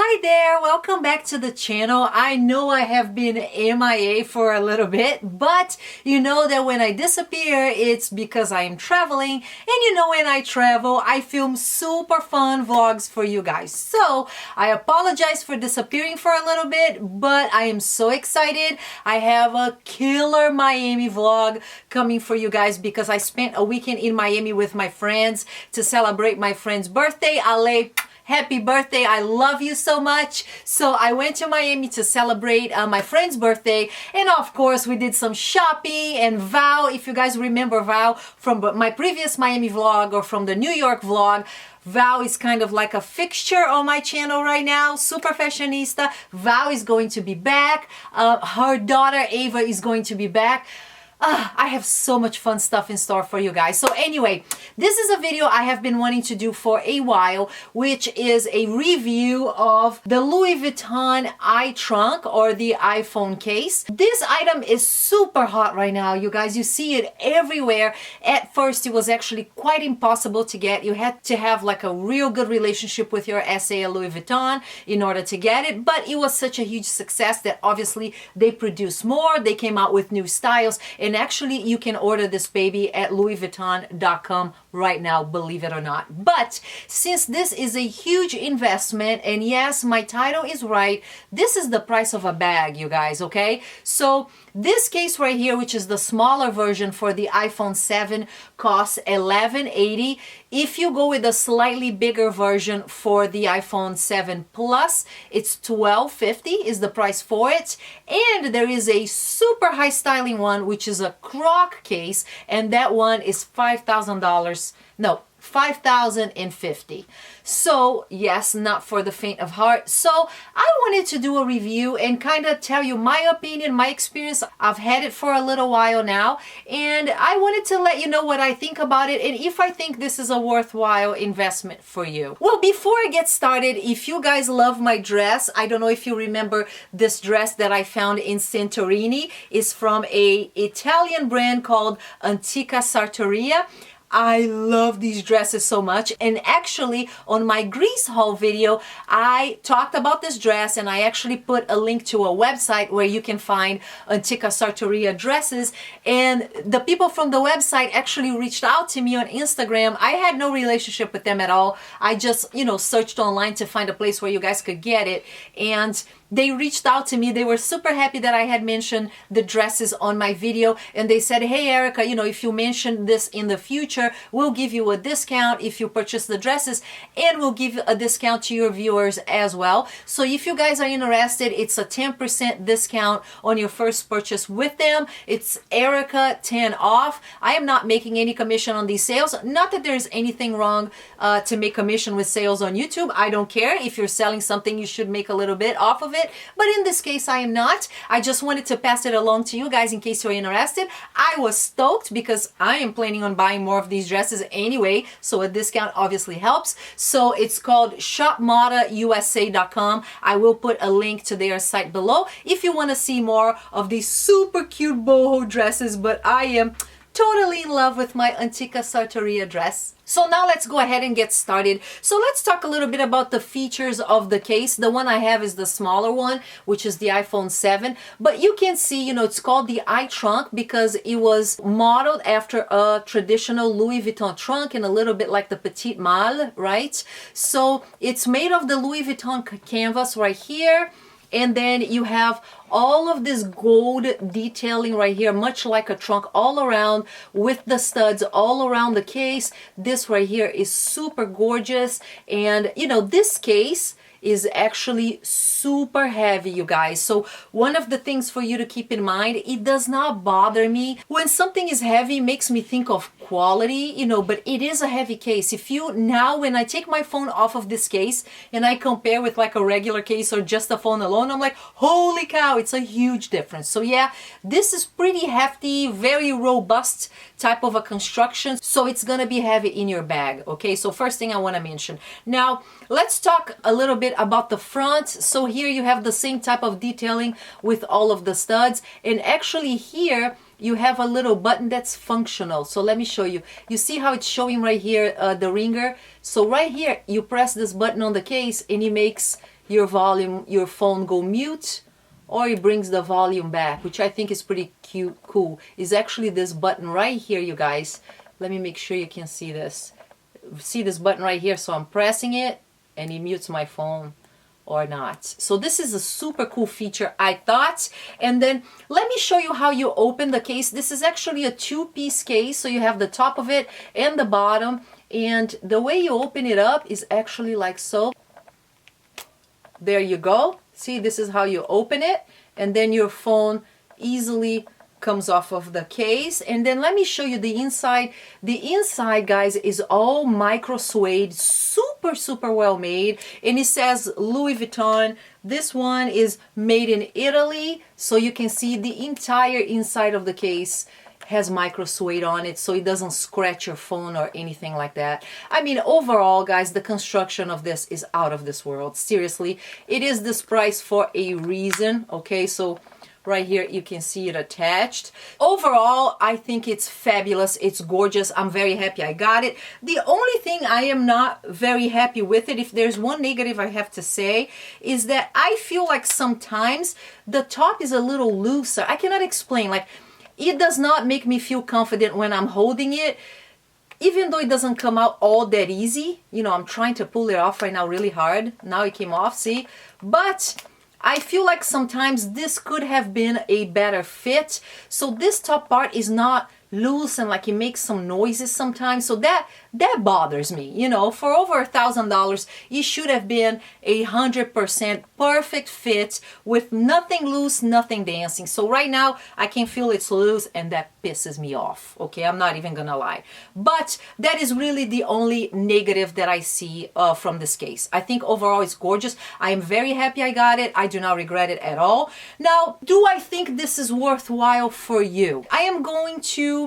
Hi there, welcome back to the channel. I know I have been MIA for a little bit, but you know that when I disappear, it's because I am traveling. And you know when I travel, I film super fun vlogs for you guys. So I apologize for disappearing for a little bit, but I am so excited. I have a killer Miami vlog coming for you guys because I spent a weekend in Miami with my friends to celebrate my friend's birthday. Ale, happy birthday. I love you so much. So I went to Miami to celebrate my friend's birthday. And of course, we did some shopping. And Val, if you guys remember Val from my previous Miami vlog or from the New York vlog, Val is kind of like a fixture on my channel right now, super fashionista. Val is going to be back. Her daughter Ava is going to be back. I have so much fun stuff in store for you guys. So anyway, this is a video I have been wanting to do for a while, which is a review of the Louis Vuitton eye trunk or the iPhone case. This item is super hot right now, you guys. You see it everywhere. At first, it was actually quite impossible to get. You had to have like a real good relationship with your SA at Louis Vuitton in order to get it. But it was such a huge success that obviously they produced more. They came out with new styles. And actually, you can order this baby at louisvuitton.com right now, believe it or not. But since this is a huge investment, and yes, my title is right, this is the price of a bag, you guys, okay? So this case right here, which is the smaller version for the iPhone 7, costs $1180. If you go with a slightly bigger version for the iPhone 7 Plus, it's $1250 is the price for it. And there is a super high styling one, which is a croc case, and that one is $5,000. No, $5,050. So yes, not for the faint of heart. So I wanted to do a review and kind of tell you my opinion, my experience. I've had it for a little while now, and I wanted to let you know what I think about it and if I think this is a worthwhile investment for you. Well, before I get started, if you guys love my dress, I don't know if you remember this dress that I found in Santorini. It's from a Italian brand called Antica Sartoria. I love these dresses so much, and actually on my Greece haul video I talked about this dress, and I actually put a link to a website where you can find Antica Sartoria dresses, and the people from the website actually reached out to me on Instagram. I had no relationship with them at all. I just, you know, searched online to find a place where you guys could get it, and they reached out to me. They were super happy that I had mentioned the dresses on my video, and they said, hey Erica, you know, if you mention this in the future, we'll give you a discount if you purchase the dresses, and we'll give a discount to your viewers as well. So if you guys are interested, it's a 10% discount on your first purchase with them. It's Erica 10 off. I am not making any commission on these sales. Not that there's anything wrong to make commission with sales on YouTube. I don't care. If you're selling something, you should make a little bit off of it. But in this case, I am not. I just wanted to pass it along to you guys in case you're interested. I was stoked because I am planning on buying more of these dresses anyway, so a discount obviously helps. So it's called shopmodausa.com. I will put a link to their site below if you want to see more of these super cute boho dresses. But I am totally in love with my Antica Sartoria dress. So now let's go ahead and get started. So let's talk a little bit about the features of the case. The one I have is the smaller one, which is the iPhone 7. But you can see, you know, it's called the eye trunk because it was modeled after a traditional Louis Vuitton trunk and a little bit like the Petite Malle, right? So it's made of the Louis Vuitton canvas right here. And then you have all of this gold detailing right here, much like a trunk all around with the studs all around the case. This right here is super gorgeous. And you know, this case is actually super heavy, you guys. So one of the things for you to keep in mind, it does not bother me when something is heavy. It makes me think of quality, you know, but it is a heavy case. If you now, when I take my phone off of this case and I compare with like a regular case or just a phone alone, I'm like, holy cow, it's a huge difference. So yeah, this is pretty hefty, very robust type of a construction, so it's gonna be heavy in your bag. Okay, so first thing I want to mention. Now let's talk a little bit about the front. So here you have the same type of detailing with all of the studs, and actually here you have a little button that's functional. So let me show you. You see how it's showing right here, the ringer? So right here, you press this button on the case and it makes your phone go mute, or it brings the volume back, which I think is pretty cute, cool. Is actually this button right here, you guys. Let me make sure you can see this. See this button right here? So I'm pressing it and it mutes my phone or not. So this is a super cool feature, I thought. And then let me show you how you open the case. This is actually a two-piece case, so you have the top of it and the bottom, and the way you open it up is actually like so. There you go. See, this is how you open it, and then your phone easily comes off of the case. And then let me show you the inside. The inside, guys, is all micro suede, super well made, and it says Louis Vuitton. This one is made in Italy, so you can see the entire inside of the case has micro suede on it, so it doesn't scratch your phone or anything like that. I mean, overall, guys, the construction of this is out of this world. Seriously, it is this price for a reason. Okay, so right here you can see it attached. Overall, I think it's fabulous. It's gorgeous. I'm very happy I got it. The only thing I am not very happy with it, if there's one negative I have to say, is that I feel like sometimes the top is a little looser. I cannot explain. Like, it does not make me feel confident when I'm holding it, even though it doesn't come out all that easy. You know, I'm trying to pull it off right now really hard. Now it came off, see? But I feel like sometimes this could have been a better fit. So this top part is not loose and like it makes some noises sometimes, so that bothers me. You know, for over $1,000 it should have been 100% perfect fit with nothing loose, nothing dancing. So right now I can feel it's loose and that pisses me off. Okay, I'm not even gonna lie, but that is really the only negative that I see from this case. I think overall it's gorgeous. I am very happy I got it. I do not regret it at all. Now, do I think this is worthwhile for you? I am going to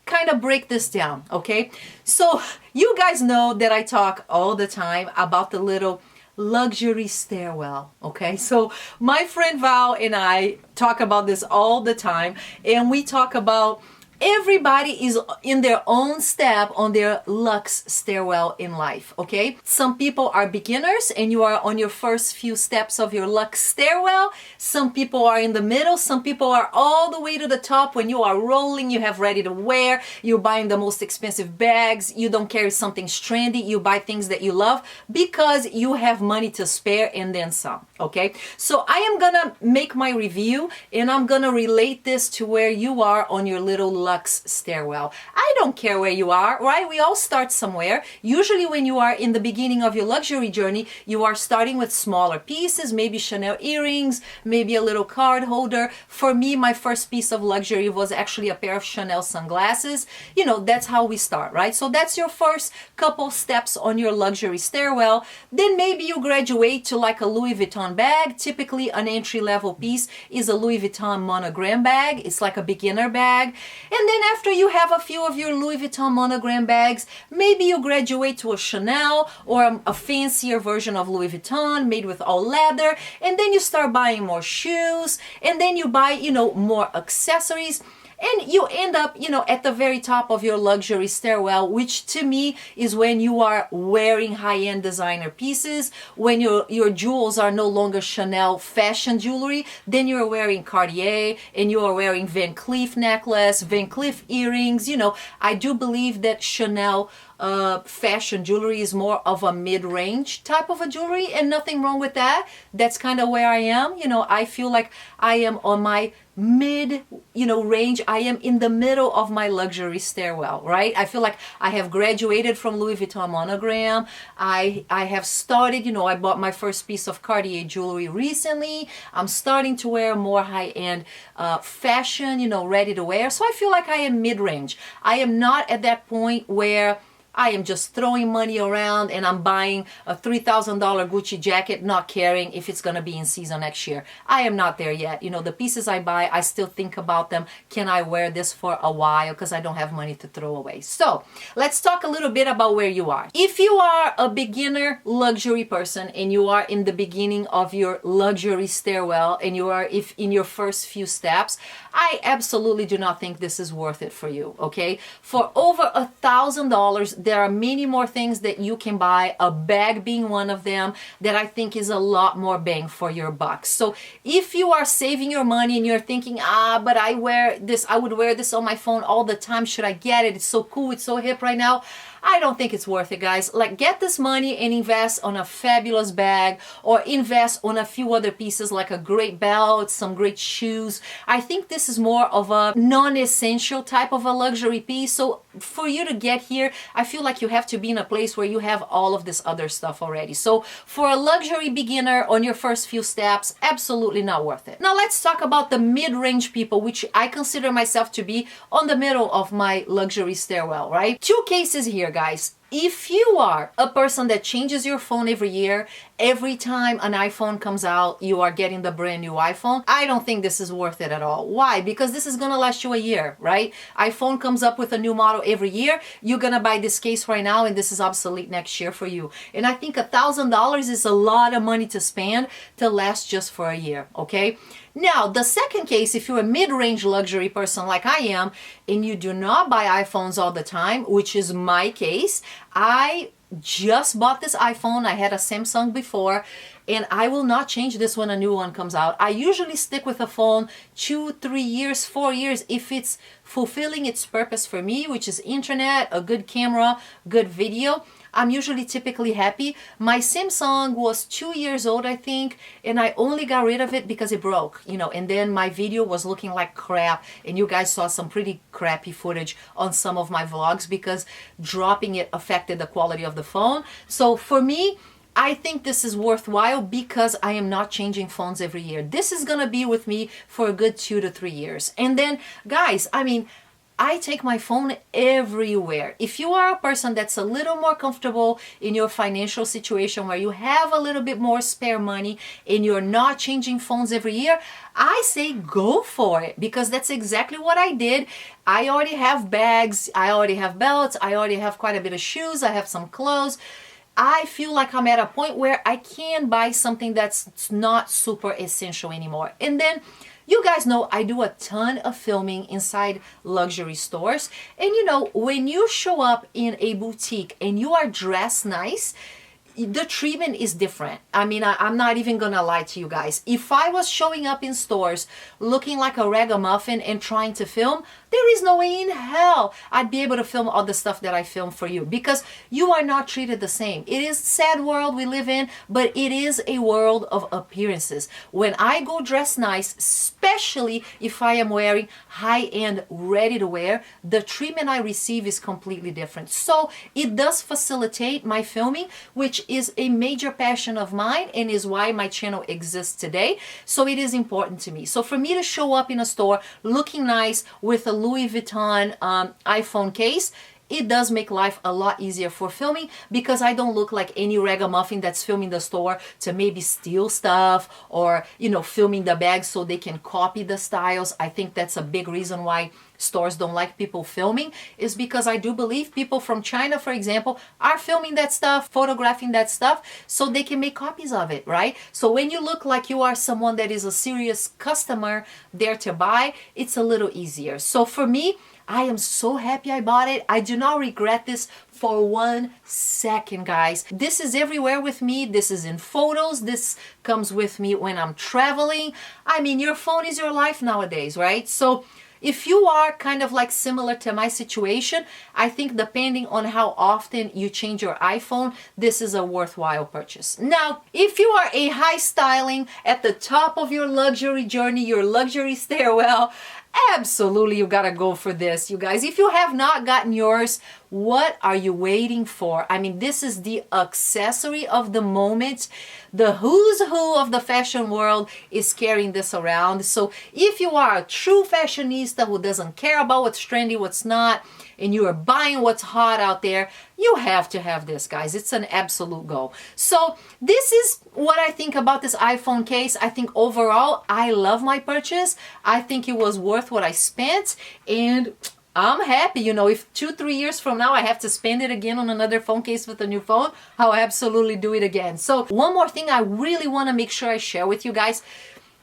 kind of break this down, okay? So you guys know that I talk all the time about the little luxury stairwell, okay? So my friend Val and I talk about this all the time, and we talk about everybody is in their own step on their luxe stairwell in life, okay? Some people are beginners and you are on your first few steps of your luxe stairwell. Some people are in the middle. Some people are all the way to the top when you are rolling, you have ready to wear, you're buying the most expensive bags, you don't carry something trendy, you buy things that you love because you have money to spare and then some, okay? So I am gonna make my review and I'm gonna relate this to where you are on your little luxe stairwell. I don't care where you are, right? We all start somewhere. Usually when you are in the beginning of your luxury journey, you are starting with smaller pieces, maybe Chanel earrings, maybe a little card holder. For me, my first piece of luxury was actually a pair of Chanel sunglasses. You know, that's how we start, right? So that's your first couple steps on your luxury stairwell. Then maybe you graduate to like a Louis Vuitton bag. Typically an entry-level piece is a Louis Vuitton monogram bag. It's like a beginner bag. And then after you have a few of your Louis Vuitton monogram bags, maybe you graduate to a Chanel or a fancier version of Louis Vuitton made with all leather. And then you start buying more shoes. And then you buy, you know, more accessories. And you end up, you know, at the very top of your luxury stairwell, which to me is when you are wearing high-end designer pieces, when your jewels are no longer Chanel fashion jewelry, then you're wearing Cartier and you are wearing Van Cleef necklace, Van Cleef earrings. You know, I do believe that Chanel fashion jewelry is more of a mid-range type of a jewelry, and nothing wrong with that. That's kind of where I am. You know, I feel like I am on my mid, you know, range. I am in the middle of my luxury stairwell, right? I feel like I have graduated from Louis Vuitton monogram. I have started, you know, I bought my first piece of Cartier jewelry recently. I'm starting to wear more high-end fashion, you know, ready to wear. So I feel like I am mid-range. I am not at that point where I am just throwing money around and I'm buying a $3,000 Gucci jacket, not caring if it's going to be in season next year. I am not there yet. You know, the pieces I buy, I still think about them. Can I wear this for a while? Because I don't have money to throw away. So let's talk a little bit about where you are. If you are a beginner luxury person and you are in the beginning of your luxury stairwell and you are in your first few steps, I absolutely do not think this is worth it for you, okay? For over $1,000, there are many more things that you can buy, a bag being one of them, that I think is a lot more bang for your buck. So if you are saving your money and you're thinking, but I would wear this on my phone all the time, should I get it? It's so cool, it's so hip right now. I don't think it's worth it, guys. Like, get this money and invest on a fabulous bag, or invest on a few other pieces like a great belt, some great shoes. I think this is more of a non-essential type of a luxury piece. So for you to get here, I feel like you have to be in a place where you have all of this other stuff already. So for a luxury beginner on your first few steps, absolutely not worth it. Now let's talk about the mid-range people, which I consider myself to be on the middle of my luxury stairwell, right? Two cases here, guys. If you are a person that changes your phone every year, every time an iPhone comes out, you are getting the brand new iPhone, I don't think this is worth it at all. Why? Because this is gonna last you a year, right? iPhone comes up with a new model every year. You're gonna buy this case right now and this is obsolete next year for you. And I think $1,000 is a lot of money to spend to last just for a year, okay? Now, the second case, if you're a mid-range luxury person like I am, and you do not buy iPhones all the time, which is my case, I just bought this iPhone. I had a Samsung before, and I will not change this when a new one comes out. I usually stick with a phone 2, 3 years, 4 years if it's fulfilling its purpose for me, which is internet, a good camera, good video. I'm usually typically happy. My Samsung was 2 years old, I think, and I only got rid of it because it broke, you know, and then my video was looking like crap, and you guys saw some pretty crappy footage on some of my vlogs because dropping it affected the quality of the phone. So for me, I think this is worthwhile because I am not changing phones every year. This is gonna be with me for a good 2 to 3 years. And then, guys, I mean, I take my phone everywhere. If you are a person that's a little more comfortable in your financial situation where you have a little bit more spare money and you're not changing phones every year, I say go for it, because that's exactly what I did. I already have bags, I already have belts, I already have quite a bit of shoes, I have some clothes. I feel like I'm at a point where I can buy something that's not super essential anymore. And then, you guys know I do a ton of filming inside luxury stores. And you know, when you show up in a boutique and you are dressed nice, the treatment is different. I mean, I'm not even gonna lie to you guys. If I was showing up in stores looking like a ragamuffin and trying to film, there is no way in hell I'd be able to film all the stuff that I film for you, because you are not treated the same. It is a sad world we live in, but it is a world of appearances. When I go dressed nice, especially if I am wearing high-end ready-to-wear, the treatment I receive is completely different. So it does facilitate my filming, which is a major passion of mine and is why my channel exists today. So it is important to me. So for me to show up in a store looking nice with a Louis Vuitton iPhone case, it does make life a lot easier for filming, because I don't look like any ragamuffin that's filming the store to maybe steal stuff or, you know, filming the bags so they can copy the styles. I think that's a big reason why stores don't like people filming, is because I do believe people from China, for example, are filming that stuff, photographing that stuff so they can make copies of it, right? So when you look like you are someone that is a serious customer there to buy, it's a little easier. So for me, I am so happy I bought it. I do not regret this for 1 second, guys. This is everywhere with me. This is in photos. This comes with me when I'm traveling. I mean, your phone is your life nowadays, right? So if you are kind of like similar to my situation, I think depending on how often you change your iPhone, this is a worthwhile purchase. Now, if you are a high styling at the top of your luxury journey, your luxury stairwell, absolutely you gotta go for this, you guys. If you have not gotten yours, what are you waiting for? I mean, this is the accessory of the moment. The who's who of the fashion world is carrying this around. So if you are a true fashionista who doesn't care about what's trendy, what's not, and you are buying what's hot out there, you have to have this, guys. It's an absolute go. So this is what I think about this iPhone case. I think overall, I love my purchase. I think it was worth what I spent, and I'm happy. You know, if 2, 3 years from now I have to spend it again on another phone case with a new phone, I'll absolutely do it again. So one more thing I really want to make sure I share with you guys.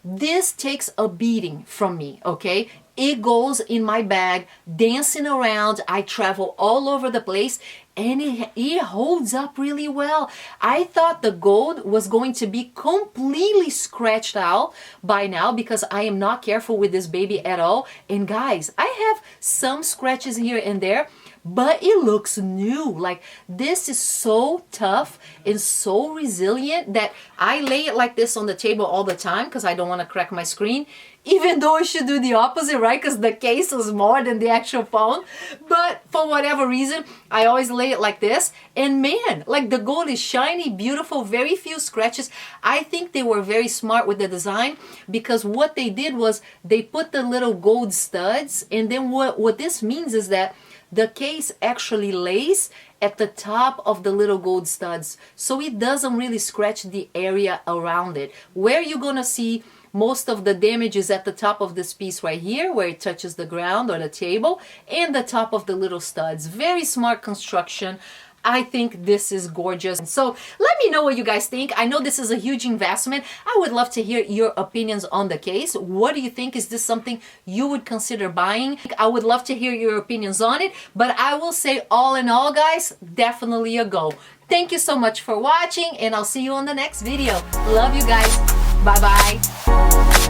This takes a beating from me, okay? It goes in my bag, dancing around. I travel all over the place, and it holds up really well. I thought the gold was going to be completely scratched out by now because I am not careful with this baby at all. And guys, I have some scratches here and there, but it looks new. Like, this is so tough and so resilient that I lay it like this on the table all the time because I don't want to crack my screen, even though I should do the opposite, right? Because the case is more than the actual phone. But for whatever reason, I always lay it like this. And man, like, the gold is shiny, beautiful, very few scratches. I think they were very smart with the design, because what they did was they put the little gold studs, and then what this means is that the case actually lays at the top of the little gold studs, so it doesn't really scratch the area around it. Where you're gonna see most of the damage is at the top of this piece right here, where it touches the ground or the table, and the top of the little studs. Very smart construction. I think this is gorgeous. So let me know what you guys think. I know this is a huge investment. I would love to hear your opinions on the case. What do you think? Is this something you would consider buying? I would love to hear your opinions on it. But I will say, all in all, guys, definitely a go. Thank you so much for watching, and I'll see you on the next video. Love you guys. Bye-bye.